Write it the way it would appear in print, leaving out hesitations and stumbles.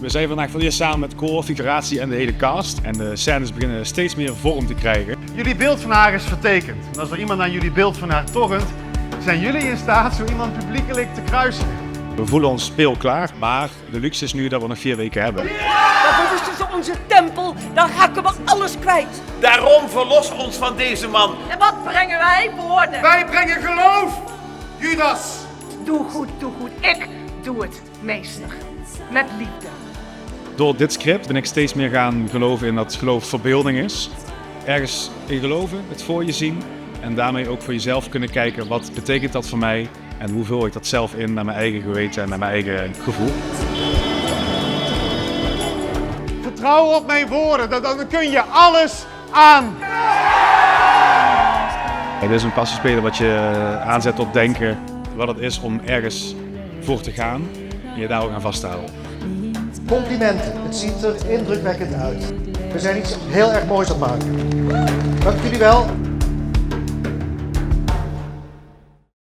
We zijn vandaag voor het eerst samen met koor, figuratie en de hele cast. En de scènes beginnen steeds meer vorm te krijgen. Jullie beeld van haar is vertekend. En als er iemand aan jullie beeld van haar torrent, zijn jullie in staat zo iemand publiekelijk te kruisen. We voelen ons speelklaar, maar de luxe is nu dat we nog 4 weken hebben. Dat is dus onze tempel, dan raken we alles kwijt. Daarom verlos ons van deze man. En wat brengen wij? Woorden. Wij brengen geloof, Judas! Doe goed, doe goed. Ik doe het, meester. Met liefde. Door dit script ben ik steeds meer gaan geloven in dat geloof verbeelding is. Ergens in geloven, het voor je zien en daarmee ook voor jezelf kunnen kijken wat betekent dat voor mij en hoe vul ik dat zelf in naar mijn eigen geweten en naar mijn eigen gevoel. Vertrouw op mijn woorden, dan kun je alles aan. Het is een passiespelen wat je aanzet tot denken wat het is om ergens voor te gaan en je daar ook aan vast te houden. Complimenten, het ziet er indrukwekkend uit. We zijn iets heel erg moois aan het maken. Dank jullie wel.